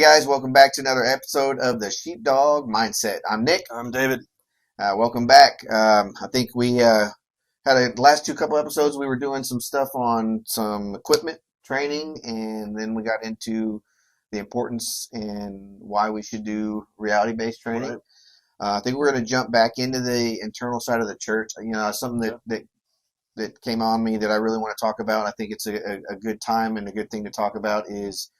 guys, welcome back to another episode of the Sheepdog Mindset. I'm Nick. I'm David. Welcome back. I think we had the last couple episodes. We were doing some stuff on some equipment training, and then we got into the importance and why we should do reality-based training. Right. I think we're going to jump back into the internal side of the church. Something that came on me that I really want to talk about. I think it's a good time and a good thing to talk about is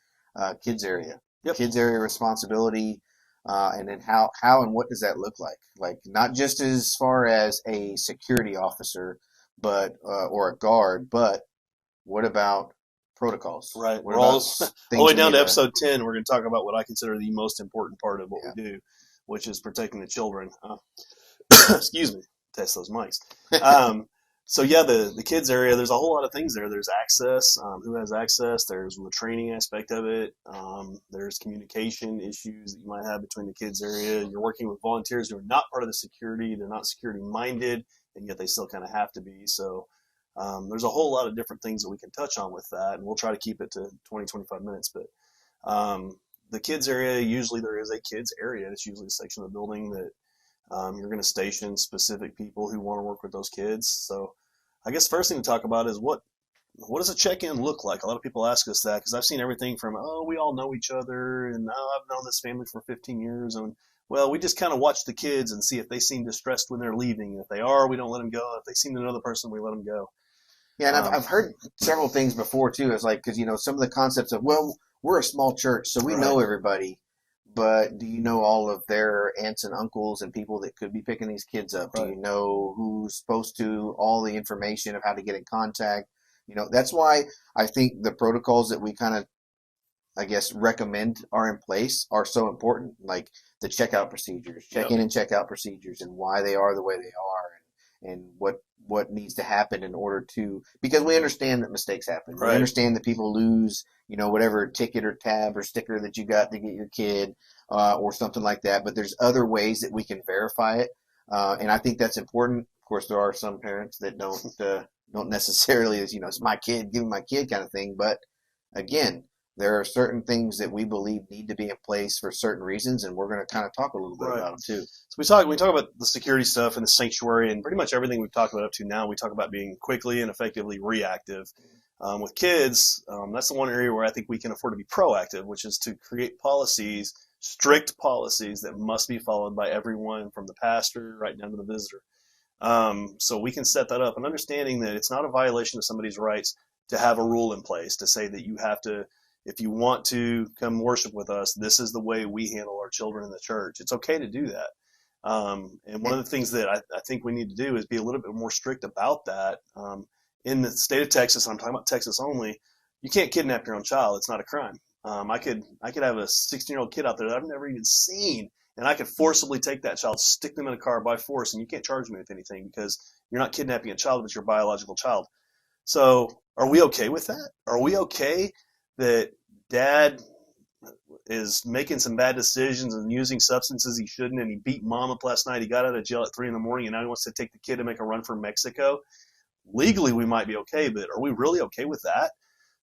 kids area. Yep. Kids area responsibility, and then how and what does that look like? Like not just as far as a security officer, but or a guard, but what about protocols? Right. What We're all about the way down to we episode 10. We're going to talk about what I consider the most important part of what we do, which is protecting the children. Excuse me. Test those mics. The kids area, there's a whole lot of things there. There's access, who has access. There's the training aspect of it. There's communication issues that you might have between the kids area. You're working with volunteers who are not part of the security. They're not security minded, and yet they still kind of have to be. So there's a whole lot of different things that we can touch on with that, and we'll try to keep it to 20, 25 minutes. But the kids area, usually there is a kids area. It's usually a section of the building that you're going to station specific people who want to work with those kids. So I guess the first thing to talk about is what does a check-in look like? A lot of people ask us that because I've seen everything from, we all know each other, and I've known this family for 15 years. And, well, we just kind of watch the kids and see if they seem distressed when they're leaving. If they are, we don't let them go. If they seem to know the person, we let them go. Yeah, and I've heard several things before, too. It's like, because, some of the concepts of, well, we're a small church, so we know everybody. But do you know all of their aunts and uncles and people that could be picking these kids up? Right. Do you know who's supposed to, all the information of how to get in contact? That's why I think the protocols that we kind of, I guess, recommend are in place are so important. Like the checkout procedures, check-in and checkout procedures, and why they are the way they are, and what needs to happen in order to, because we understand that mistakes happen. Right. We understand that people lose, whatever ticket or tab or sticker that you got to get your kid, or something like that. But there's other ways that we can verify it. And I think that's important. Of course, there are some parents that don't necessarily, it's my kid, give me my kid kind of thing. But again, there are certain things that we believe need to be in place for certain reasons, and we're going to kind of talk a little bit about them too. So we talk about the security stuff and the sanctuary, and pretty much everything we've talked about up to now. We talk about being quickly and effectively reactive. With kids, that's the one area where I think we can afford to be proactive, which is to create policies, strict policies that must be followed by everyone from the pastor right down to the visitor. So we can set that up, and understanding that it's not a violation of somebody's rights to have a rule in place to say that you have to, if you want to come worship with us, this is the way we handle our children in the church. It's okay to do that. And one of the things that I think we need to do is be a little bit more strict about that. In the state of Texas, I'm talking about Texas only, you can't kidnap your own child. It's not a crime. I could have a 16-year-old kid out there that I've never even seen, and I could forcibly take that child, stick them in a car by force, and you can't charge me with anything because you're not kidnapping a child, but your biological child. So are we okay with that? Are we okay that dad is making some bad decisions and using substances he shouldn't, and he beat mom up last night, he got out of jail at 3 a.m, and now he wants to take the kid and make a run for Mexico? Legally, we might be okay, but are we really okay with that?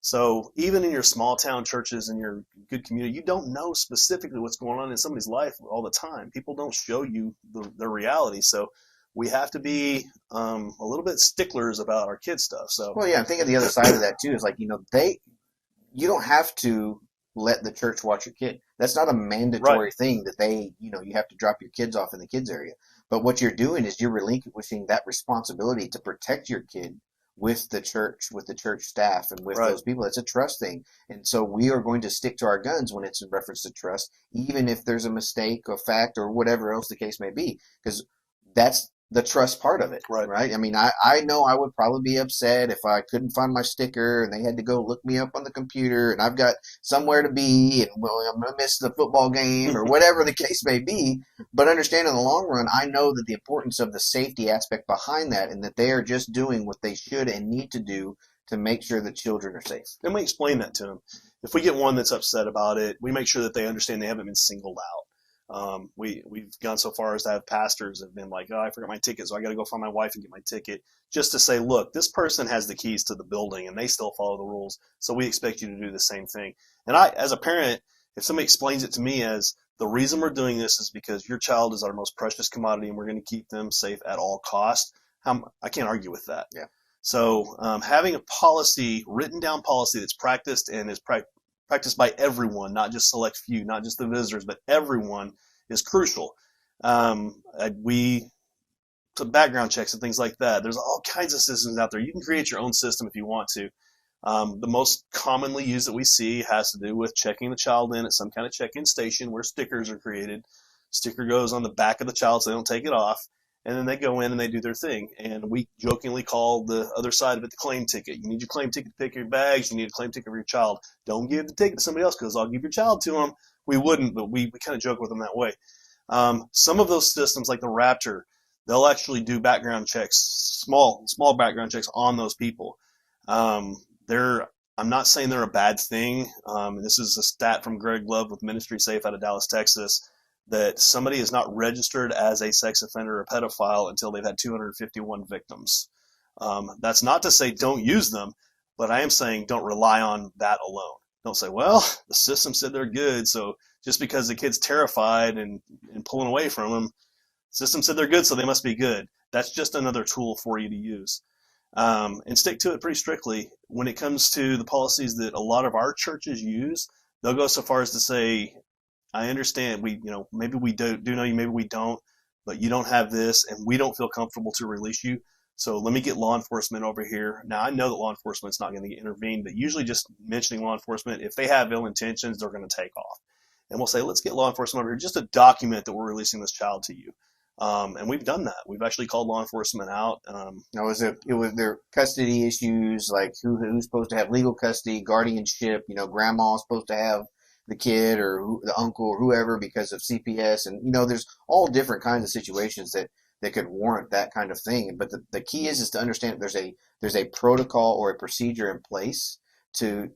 So even in your small town churches and your good community, you don't know specifically what's going on in somebody's life all the time. People don't show you the reality. So we have to be a little bit sticklers about our kid stuff. So, well, yeah, I think of the other side of that too is like, you don't have to let the church watch your kid. That's not a mandatory thing that you have to drop your kids off in the kids area. But what you're doing is you're relinquishing that responsibility to protect your kid with the church staff, and with those people. It's a trust thing. And so we are going to stick to our guns when it's in reference to trust, even if there's a mistake or fact or whatever else the case may be, because that's the trust part of it, right? I mean, I know I would probably be upset if I couldn't find my sticker and they had to go look me up on the computer, and I've got somewhere to be, and I'm going to miss the football game or whatever the case may be. But understand, in the long run, I know that the importance of the safety aspect behind that, and that they are just doing what they should and need to do to make sure the children are safe. And we explain that to them. If we get one that's upset about it, we make sure that they understand they haven't been singled out. We've gone so far as to have pastors have been like, I forgot my ticket, so I got to go find my wife and get my ticket, just to say, look, this person has the keys to the building and they still follow the rules, so we expect you to do the same thing. And I, as a parent, If somebody explains it to me as the reason we're doing this is because your child is our most precious commodity and we're going to keep them safe at all costs, I can't argue with that. Yeah. So having a policy, written down policy that's practiced and is practiced by everyone, not just select few, not just the visitors, but everyone, is crucial. We put background checks and things like that. There's all kinds of systems out there. You can create your own system if you want to. The most commonly used that we see has to do with checking the child in at some kind of check-in station where stickers are created. Sticker goes on the back of the child so they don't take it off. And then they go in and they do their thing. And we jokingly call the other side of it the claim ticket. You need your claim ticket to pick your bags. You need a claim ticket for your child. Don't give the ticket to somebody else because I'll give your child to them. We wouldn't, but we kind of joke with them that way. Some of those systems, like the Raptor, they'll actually do background checks, small background checks on those people. I'm not saying they're a bad thing. This is a stat from Greg Love with Ministry Safe out of Dallas, Texas, that somebody is not registered as a sex offender or a pedophile until they've had 251 victims. That's not to say don't use them, but I am saying don't rely on that alone. Don't say, well, the system said they're good, so just because the kid's terrified and pulling away from them, the system said they're good, so they must be good. That's just another tool for you to use. And stick to it pretty strictly. When it comes to the policies that a lot of our churches use, they'll go so far as to say, I understand maybe we do know you, maybe we don't, but you don't have this and we don't feel comfortable to release you. So let me get law enforcement over here. Now I know that law enforcement's not going to intervene, but usually just mentioning law enforcement, if they have ill intentions, they're going to take off. And we'll say, let's get law enforcement over here just to document that we're releasing this child to you. And we've done that. We've actually called law enforcement out. It was their custody issues, like who's supposed to have legal custody, guardianship. Grandma's supposed to have the kid or the uncle or whoever because of CPS, and there's all different kinds of situations that could warrant that kind of thing. But the key is to understand that there's a protocol or a procedure in place to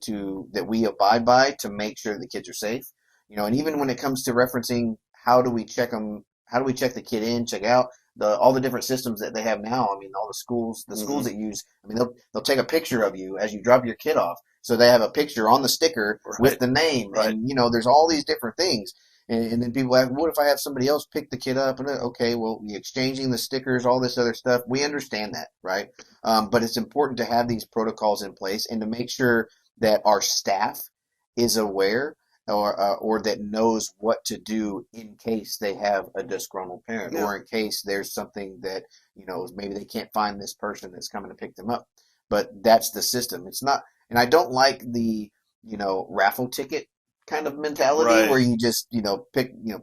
that we abide by to make sure the kids are safe. And even when it comes to referencing how do we check them. How do we check the kid in, check out all the different systems that they have now? I mean, all the schools that use. I mean, they'll take a picture of you as you drop your kid off, so they have a picture on the sticker with the name, and there's all these different things. And then people ask, what if I have somebody else pick the kid up? And okay, well, you're exchanging the stickers, all this other stuff. We understand that, right? But it's important to have these protocols in place and to make sure that our staff is aware or that knows what to do in case they have a disgruntled parent or in case there's something that, maybe they can't find this person that's coming to pick them up. But that's the system. It's not, and I don't like the, raffle ticket kind of mentality where you just,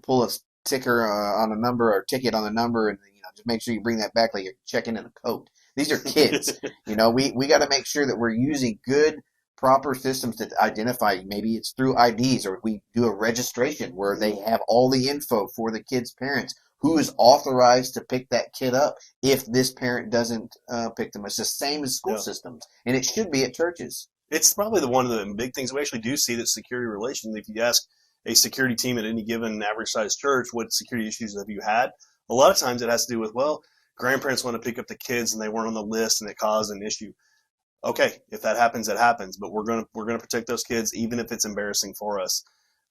pull a sticker on a number or ticket on the number and, just make sure you bring that back like you're checking in a coat. These are kids. We got to make sure that we're using good, proper systems to identify. Maybe it's through IDs, or we do a registration where they have all the info for the kid's parents, who is authorized to pick that kid up if this parent doesn't pick them. It's the same as school systems, and it should be at churches. It's probably one of the big things we actually do see, that security relations. If you ask a security team at any given average sized church, what security issues have you had? A lot of times it has to do with, grandparents want to pick up the kids and they weren't on the list and it caused an issue. Okay, if that happens, it happens. But we're gonna protect those kids, even if it's embarrassing for us.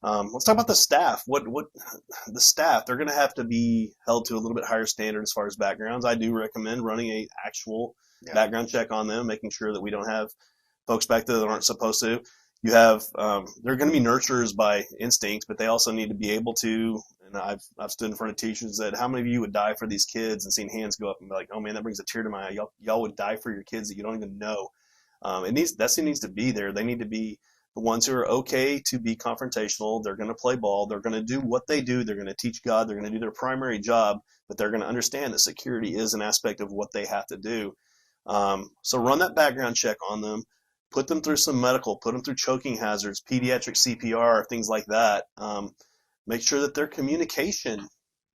Let's talk about the staff. What the staff? They're gonna have to be held to a little bit higher standard as far as backgrounds. I do recommend running a actual background check on them, making sure that we don't have folks back there that aren't supposed to. You have they're going to be nurturers by instinct, but they also need to be able to. And I've stood in front of teachers and said, how many of you would die for these kids? And seen hands go up and be like, oh man, that brings a tear to my eye. Y'all would die for your kids that you don't even know. That needs to be there. They need to be the ones who are okay to be confrontational. They're going to play ball. They're going to do what they do. They're going to teach God. They're going to do their primary job, but they're going to understand that security is an aspect of what they have to do. So run that background check on them. Put them through some medical. Put them through choking hazards, pediatric CPR, things like that. Make sure that their communication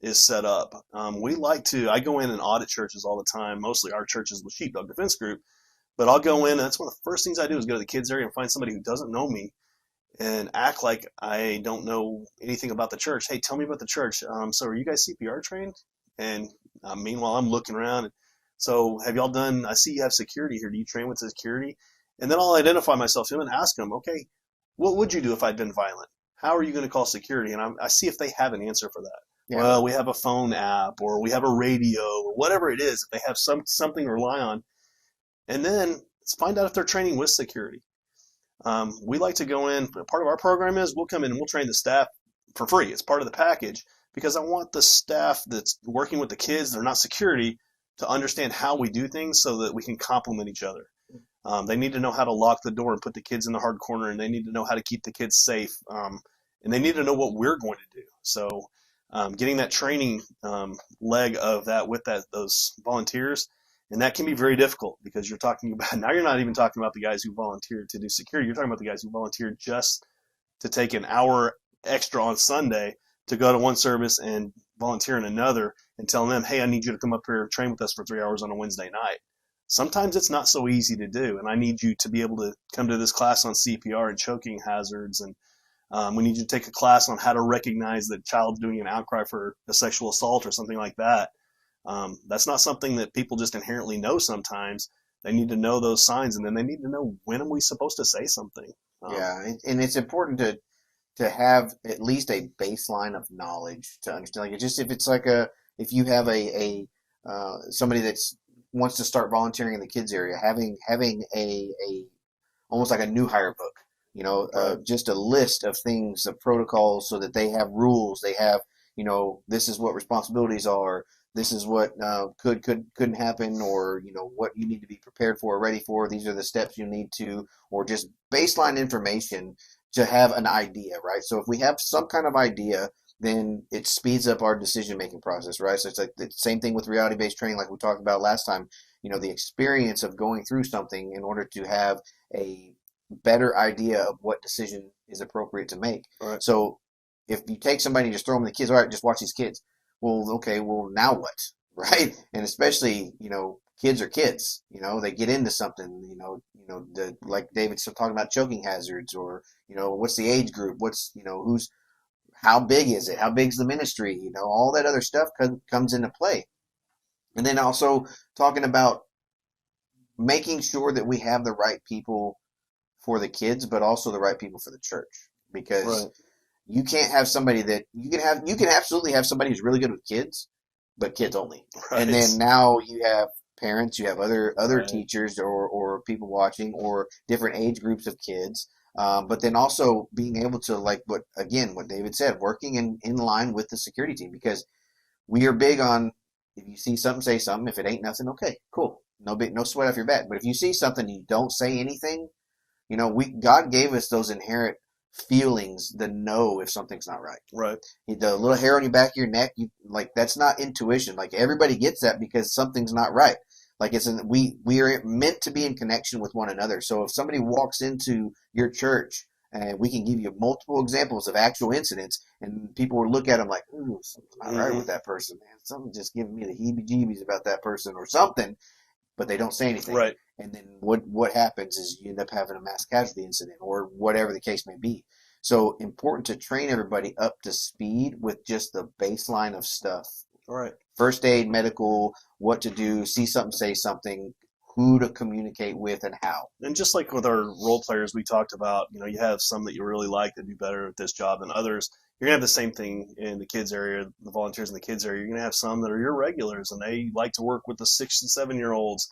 is set up. I go in and audit churches all the time. Mostly our church is the Sheepdog Defense Group. But I'll go in, and that's one of the first things I do is go to the kids area and find somebody who doesn't know me and act like I don't know anything about the church. Hey, tell me about the church. So are you guys CPR trained? And meanwhile, I'm looking around. So have y'all done, I see you have security here. Do you train with security? And then I'll identify myself to them and ask them, okay, what would you do if I'd been violent? how are you going to call security? And I see if they have an answer for that. Yeah. Well, we have a phone app, or we have a radio, or whatever it is. If they have something to rely on, and then let's find out if they're training with security. We like to go in. Part of our program is we'll come in and we'll train the staff for free. It's part of the package because I want the staff that's working with the kids, they're not security, to understand how we do things so that we can complement each other. They need to know how to lock the door and put the kids in the hard corner, and they need to know how to keep the kids safe, and they need to know what we're going to do. So getting that training leg of that with those volunteers, and that can be very difficult because you're talking about, now you're not even talking about the guys who volunteered to do security. You're talking about the guys who volunteered just to take an hour extra on Sunday to go to one service and volunteer in another, and telling them, hey, I need you to come up here and train with us for 3 hours on a Wednesday night. Sometimes it's not so easy to do, and I need you to be able to come to this class on CPR and choking hazards, and we need you to take a class on how to recognize that child's doing an outcry for a sexual assault or something like that. That's not something that people just inherently know sometimes. They need to know those signs, and then they need to know, when are we supposed to say something? Yeah, and it's important to have at least a baseline of knowledge to understand. Like, just if you have a somebody that's wants to start volunteering in the kids area, having a almost like a new hire book, just a list of things, of protocols, so that they have rules. They have, this is what responsibilities are. This is what couldn't happen, or what you need to be prepared for, or ready for. These are the steps you need to, or just baseline information to have an idea, right? So if we have some kind of idea, then it speeds up our decision-making process, right? So it's like the same thing with reality-based training, like we talked about last time. The experience of going through something in order to have a better idea of what decision is appropriate to make. Right. So if you take somebody and just throw them the kids, all right, just watch these kids. Well, okay, well, now what, right? And especially, kids are kids. They get into something. Like David's talking about choking hazards, or what's the age group? What's how big is it? How big's the ministry? All that other stuff comes into play. And then also talking about making sure that we have the right people for the kids, but also the right people for the church, because you can't have somebody that you can absolutely have somebody who's really good with kids, but kids only. Right. And then now you have parents, you have other teachers or people watching, or different age groups of kids. But then also being able to, like what David said, working in line with the security team, because we are big on, if you see something, say something. If it ain't nothing, okay, cool. No sweat off your back. But if you see something and you don't say anything, God gave us those inherent feelings to know if something's not right. Right. The little hair on your back of your neck, that's not intuition. Like, everybody gets that because something's not right. Like, we are meant to be in connection with one another. So if somebody walks into your church, and we can give you multiple examples of actual incidents, and people will look at them like, ooh, something's not right with that person, man. Something's just giving me the heebie-jeebies about that person or something, but they don't say anything. Right. And then what happens is you end up having a mass casualty incident, or whatever the case may be. So important to train everybody up to speed with just the baseline of stuff. All right. First aid, medical, what to do, see something, say something, who to communicate with, and how. And just like with our role players, we talked about, you have some that you really like that do better at this job than others. You're going to have the same thing in the kids area, the volunteers in the kids area. You're going to have some that are your regulars, and they like to work with the 6 and 7-year-olds.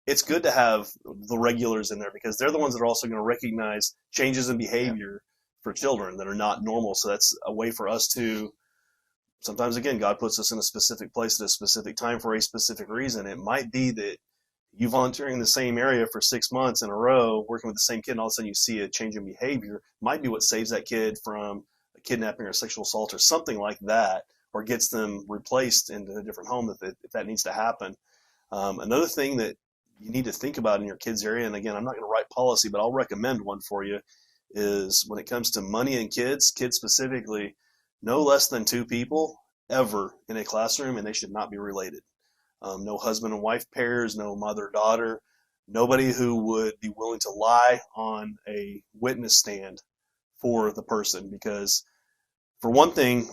It's good to have the regulars in there, because they're the ones that are also going to recognize changes in behavior for children that are not normal. So that's a way for us to, sometimes, again, God puts us in a specific place at a specific time for a specific reason. It might be that you volunteering in the same area for 6 months in a row, working with the same kid, and all of a sudden you see a change in behavior, might be what saves that kid from a kidnapping or a sexual assault or something like that, or gets them replaced into a different home if that needs to happen. Another thing that you need to think about in your kids area, and again, I'm not going to write policy, but I'll recommend one for you, is when it comes to money and kids specifically, no less than 2 people ever in a classroom, and they should not be related. No husband and wife pairs, no mother-daughter, nobody who would be willing to lie on a witness stand for the person. Because, for one thing,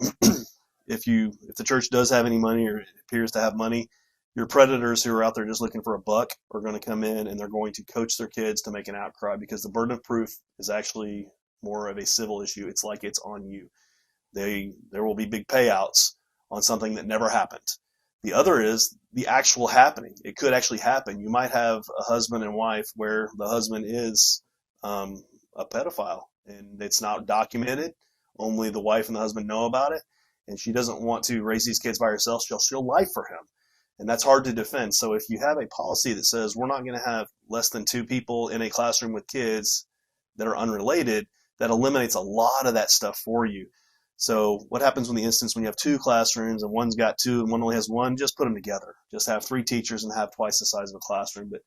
if the church does have any money, or it appears to have money, your predators who are out there just looking for a buck are going to come in, and they're going to coach their kids to make an outcry, because the burden of proof is actually more of a civil issue. It's like it's on you. There will be big payouts on something that never happened. The other is the actual happening. It could actually happen. You might have a husband and wife where the husband is a pedophile and it's not documented. Only the wife and the husband know about it, and she doesn't want to raise these kids by herself. She'll lie for him, and that's hard to defend. So if you have a policy that says we're not going to have less than 2 people in a classroom with kids that are unrelated, that eliminates a lot of that stuff for you. So what happens in the instance when you have 2 classrooms and one's got 2 and one only has 1? Just put them together. Just have 3 teachers and have twice the size of a classroom. But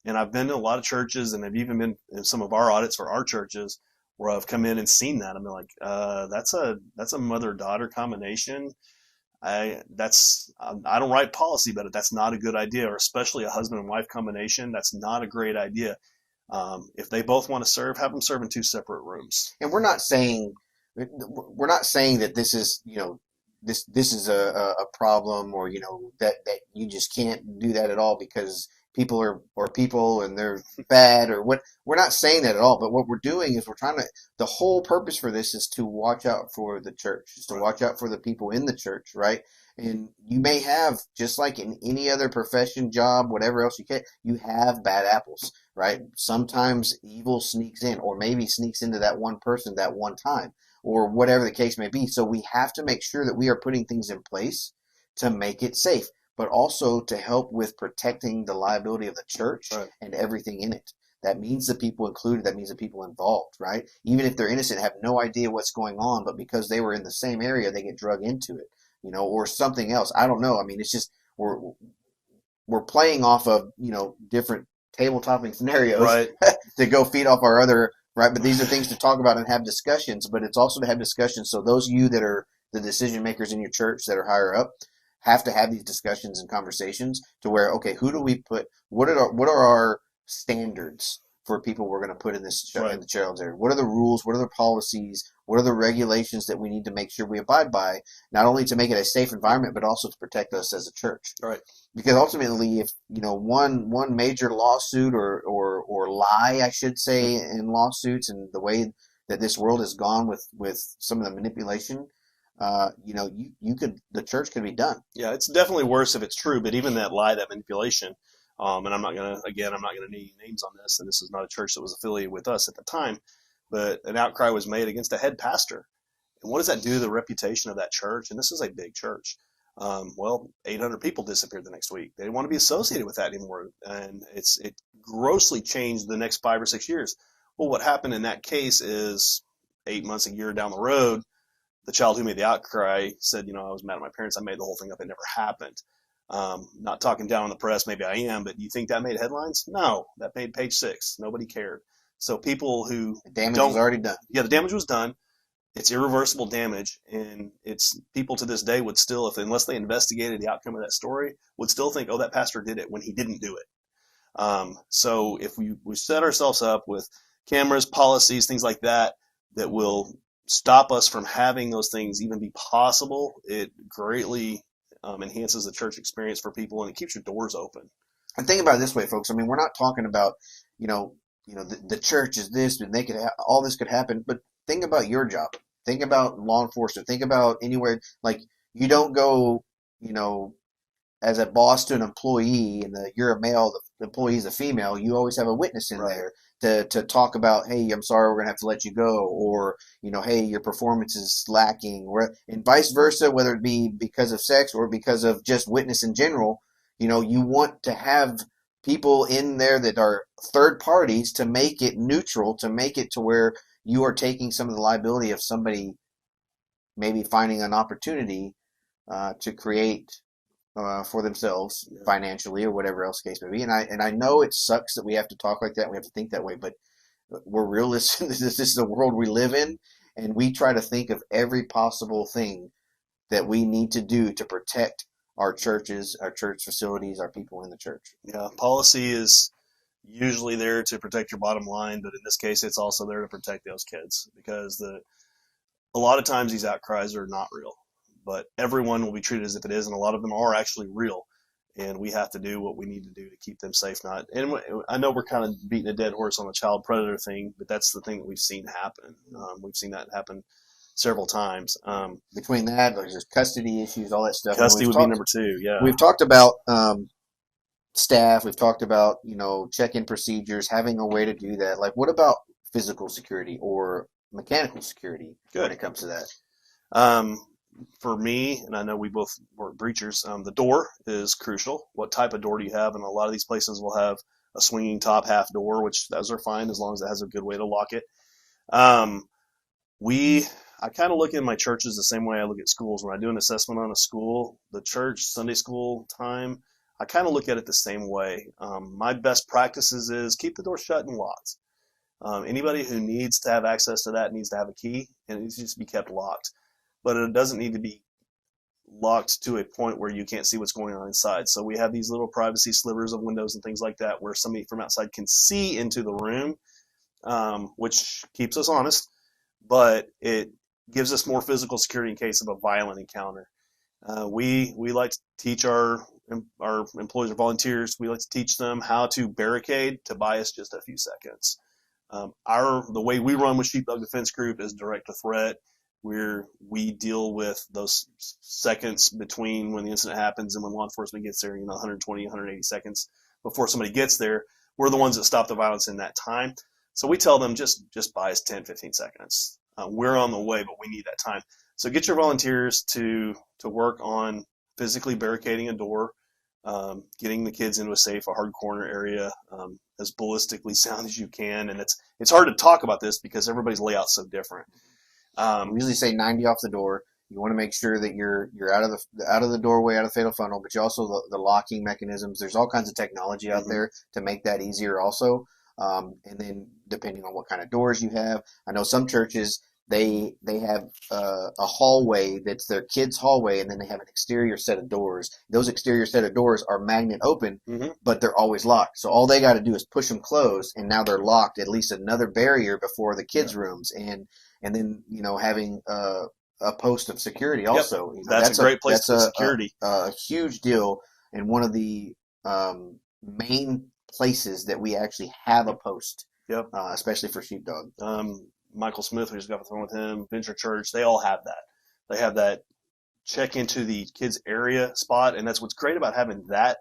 and I've been to a lot of churches, and I've even been in some of our audits for our churches where I've come in and seen that. I'm like, that's a mother-daughter combination. I don't write policy, but that's not a good idea, or especially a husband and wife combination. That's not a great idea. If they both want to serve, have them serve in 2 separate rooms. And we're not saying that this is, this is a problem, or, that you just can't do that at all because people are people and they're bad or what. We're not saying that at all. But what we're doing is the whole purpose for this is to watch out for the church, is to watch out for the people in the church, right? And you may have, just like in any other profession, job, whatever else you have bad apples, right? Sometimes evil sneaks in, or maybe sneaks into that one person that one time, or whatever the case may be. So we have to make sure that we are putting things in place to make it safe, but also to help with protecting the liability of the church and everything in it. That means the people included, that means the people involved, right? Even if they're innocent, have no idea what's going on, but because they were in the same area, they get drug into it, or something else. I don't know. I mean, it's just, we're playing off of, different table-topping scenarios to go feed off our other, right? But these are things to talk about and have discussions, but it's also to have discussions. So those of you that are the decision makers in your church that are higher up have to have these discussions and conversations to where, okay, who do we put, what are our standards for people we're going to put in this in the child's area? What are the rules? What are the policies? What are the regulations that we need to make sure we abide by, not only to make it a safe environment, but also to protect us as a church? Right. Because ultimately, if one major lawsuit or lie, I should say, in lawsuits and the way that this world has gone with some of the manipulation, the church could be done. Yeah, it's definitely worse if it's true. But even that lie, that manipulation, and I'm not gonna name names on this, and this is not a church that was affiliated with us at the time, but an outcry was made against a head pastor. And what does that do to the reputation of that church? And this is a big church. 800 people disappeared the next week. They didn't want to be associated with that anymore, and it grossly changed the next 5 or 6 years. Well, what happened in that case is 8 months, a year down the road, the child who made the outcry said, I was mad at my parents. I made the whole thing up. It never happened. Not talking down on the press. Maybe I am, but do you think that made headlines? No, that made page 6. Nobody cared. So people who the damage was already done. Yeah, the damage was done. It's irreversible damage, and it's people to this day would still, unless they investigated the outcome of that story, would still think, oh, that pastor did it when he didn't do it. So if we set ourselves up with cameras, policies, things like that will stop us from having those things even be possible, it greatly enhances the church experience for people, and it keeps your doors open. And think about it this way, folks. I mean, we're not talking about, the church is this, and all this could happen, but think about your job. Think about law enforcement. Think about anywhere. Like, you don't go, as a boss to an employee, and you're a male, the employee is a female. You always have a witness in there to talk about, hey, I'm sorry, we're going to have to let you go, or, hey, your performance is lacking, and vice versa, whether it be because of sex or because of just witness in general. You want to have people in there that are third parties to make it neutral, to make it to where you are taking some of the liability of somebody maybe finding an opportunity to create for themselves financially or whatever else the case may be. And I know it sucks that we have to talk like that. We have to think that way, but we're realists. This is the world we live in, and we try to think of every possible thing that we need to do to protect our churches, our church facilities, our people in the church. Yeah, policy is usually there to protect your bottom line, but in this case, it's also there to protect those kids, because a lot of times these outcries are not real, but everyone will be treated as if it is, and a lot of them are actually real. and we have to do what we need to do to keep them safe. Not, and I know we're kind of beating a dead horse on the child predator thing, but that's the thing that we've seen happen. We've seen that happen several times. Between that, there's custody issues, all that stuff. Custody would be number two. Yeah, we've talked about staff. We've talked about check-in procedures, having a way to do that. Like, what about physical security or mechanical security when it comes to that? For me, and I know we both were breachers, the door is crucial. What type of door do you have? And a lot of these places will have a swinging top half door, which those are fine as long as it has a good way to lock it. I kind of look at my churches the same way I look at schools. When I do an assessment on a school, the church, Sunday school time, I kind of look at it the same way. My best practices is keep the door shut and locked. Anybody who needs to have access to that needs to have a key, and it needs to just be kept locked. But it doesn't need to be locked to a point where you can't see what's going on inside. So we have these little privacy slivers of windows and things like that where somebody from outside can see into the room, which keeps us honest, but it gives us more physical security in case of a violent encounter. We like to teach our employees or volunteers, we like to teach them how to barricade to buy us just a few seconds. The way we run with Sheepdog Defense Group is direct to threat, where we deal with those seconds between when the incident happens and when law enforcement gets there, 120, 180 seconds before somebody gets there. We're the ones that stop the violence in that time. So we tell them just buy us 10, 15 seconds. We're on the way, but we need that time. So get your volunteers to work on physically barricading a door, getting the kids into a hard corner area, as ballistically sound as you can. And it's hard to talk about this because everybody's layout's so different. We usually say 90 off the door. You want to make sure that you're out of the doorway, out of the fatal funnel, but you also the locking mechanisms. There's all kinds of technology out there to make that easier also. And then depending on what kind of doors you have, I know some churches they have a hallway that's their kids' hallway, and then they have an exterior set of doors. Those exterior set of doors are magnet open, but they're always locked. So all they got to do is push them closed, and now they're locked. At least another barrier before the kids' rooms, and then having a post of security also. That's a great place for security. A huge deal, and one of the main places that we actually have a post. Especially for Sheepdog. Michael Smith, we just got off the phone with him, Venture Church, they all have that. They have that check into the kids area spot, and that's what's great about having that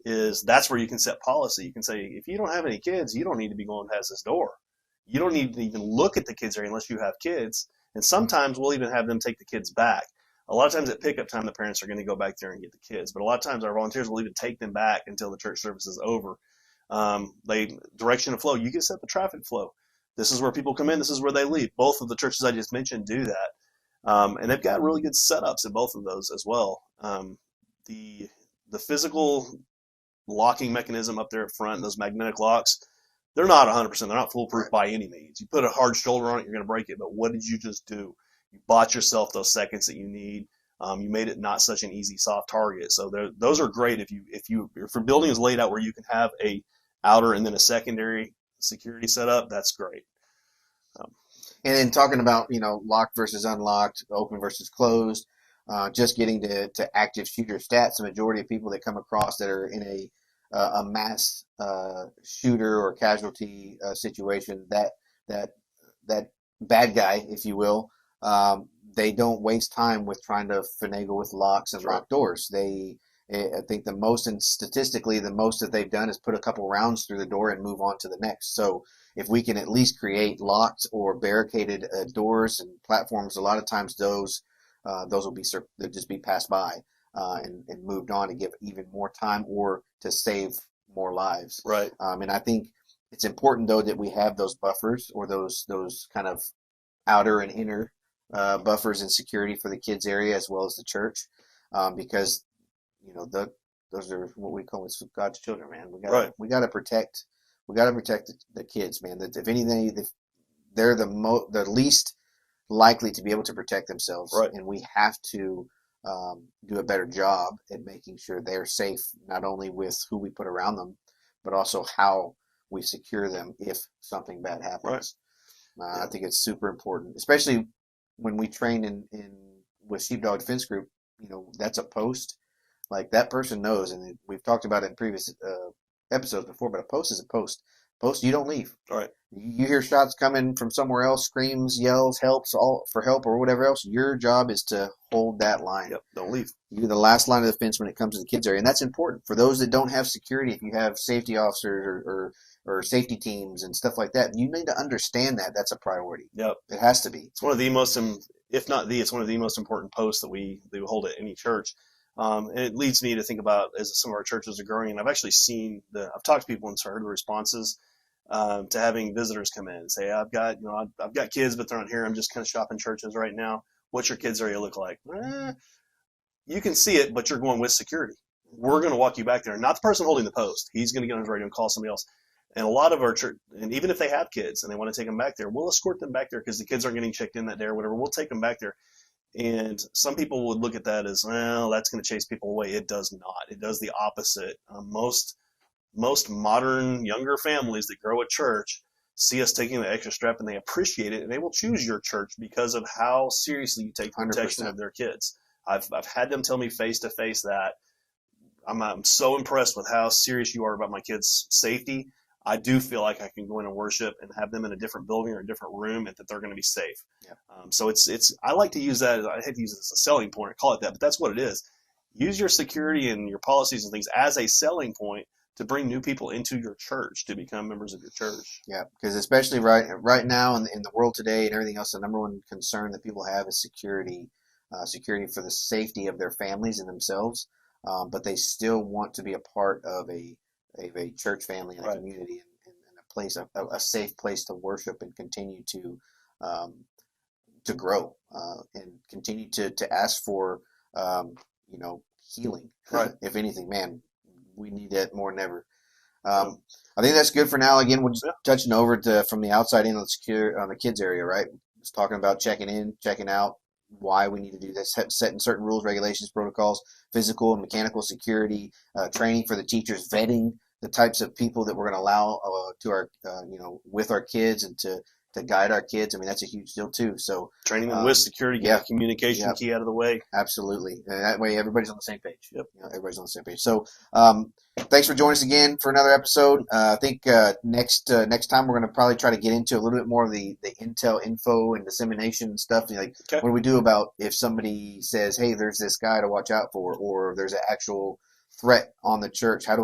is that's where you can set policy. You can say, if you don't have any kids, you don't need to be going past this door. You don't need to even look at the kids area unless you have kids. And sometimes we'll even have them take the kids back. A lot of times at pickup time, the parents are going to go back there and get the kids. But a lot of times our volunteers will even take them back until the church service is over. Direction of flow. You can set the traffic flow. This is where people come in. This is where they leave. Both of the churches I just mentioned do that. And they've got really good setups at both of those as well. The physical locking mechanism up there at front, those magnetic locks, they're not 100%. They're not foolproof by any means. You put a hard shoulder on it, you're going to break it. But what did you just do? You bought yourself those seconds that you need. You made it not such an easy, soft target. So those are great if your building is laid out where you can have a outer and then a secondary security setup. That's great. And then talking about locked versus unlocked, open versus closed, just getting to active shooter stats. The majority of people that come across that are in a mass shooter or casualty situation, that bad guy, if you will, they don't waste time with trying to finagle with locks and locked doors. I think statistically, the most that they've done is put a couple rounds through the door and move on to the next. So if we can at least create locked or barricaded doors and platforms, a lot of times those will they'll just be passed by and moved on to give even more time or to save more lives. Right. And I think it's important though that we have those buffers or those kind of outer and inner buffers and security for the kids area as well as the church, because those are what we call God's children, man. We got to protect the kids, man. That if anything, they're the least likely to be able to protect themselves, right. And we have to do a better job at making sure they're safe, not only with who we put around them, but also how we secure them if something bad happens. Right. I think it's super important, especially when we train with Sheepdog Defense Group. That's a post. Like that person knows, and we've talked about it in previous episodes before. But a post is a post. Post, you don't leave. All right. You hear shots coming from somewhere else, screams, yells, helps, all for help or whatever else. Your job is to hold that line. Yep. Don't leave. You're the last line of defense when it comes to the kids area, and that's important for those that don't have security. If you have safety officers or safety teams and stuff like that, you need to understand that that's a priority. Yep. It has to be. It's one of the most, if not the, it's one of the most important posts that we hold at any church. And it leads me to think about as some of our churches are growing, and I've actually seen I've talked to people and heard the responses to having visitors come in and say, I've got kids, but they're not here. I'm just kind of shopping churches right now. What's your kids area look like? You can see it, but you're going with security. We're going to walk you back there. Not the person holding the post. He's going to get on his radio and call somebody else. And a lot of our church, and even if they have kids and they want to take them back there, we'll escort them back there because the kids aren't getting checked in that day or whatever. We'll take them back there. And some people would look at that as, well, that's going to chase people away. It does not. It does the opposite. Most modern younger families that grow at church see us taking the extra step and they appreciate it, and they will choose your church because of how seriously you take the protection 100%. of their kids. I've had them tell me face to face that I'm so impressed with how serious you are about my kids' safety. I do feel like I can go in and worship and have them in a different building or a different room and that they're going to be safe. Yeah. So I like to use that. I hate to use it as a selling point or call it that, but that's what it is. Use your security and your policies and things as a selling point to bring new people into your church to become members of your church. Yeah, because especially right now in the world today and everything else, the number one concern that people have is security, security for the safety of their families and themselves. But they still want to be a part of a church family and a community and a place, a safe place to worship and continue to grow and continue to ask for healing. Right. If anything, man, we need that more than ever. I think that's good for now. Again, we're just touching over from the outside in on the kids area, right? Just talking about checking in, checking out, why we need to do this, setting certain rules, regulations, protocols, physical and mechanical security, training for the teachers, vetting the types of people that we're going to allow to our, with our kids and to guide our kids. I mean, that's a huge deal too. So training them with security, get communication key out of the way. Absolutely. And that way everybody's on the same page. Yep. Everybody's on the same page. So, thanks for joining us again for another episode. I think next time we're going to probably try to get into a little bit more of the intel info and dissemination and stuff. Like, what do we do about if somebody says, hey, there's this guy to watch out for, or there's an actual threat on the church? How do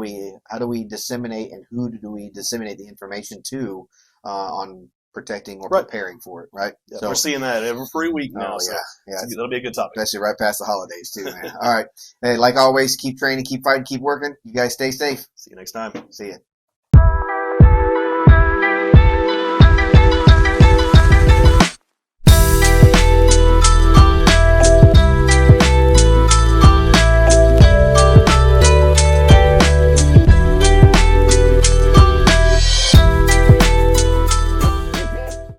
we disseminate, and who do we disseminate the information to on protecting or preparing for it, right? Yeah, so we're seeing that every week now. That'll be a good topic. Especially right past the holidays too, man. All right. Hey, like always, keep training, keep fighting, keep working. You guys stay safe. See you next time. See ya.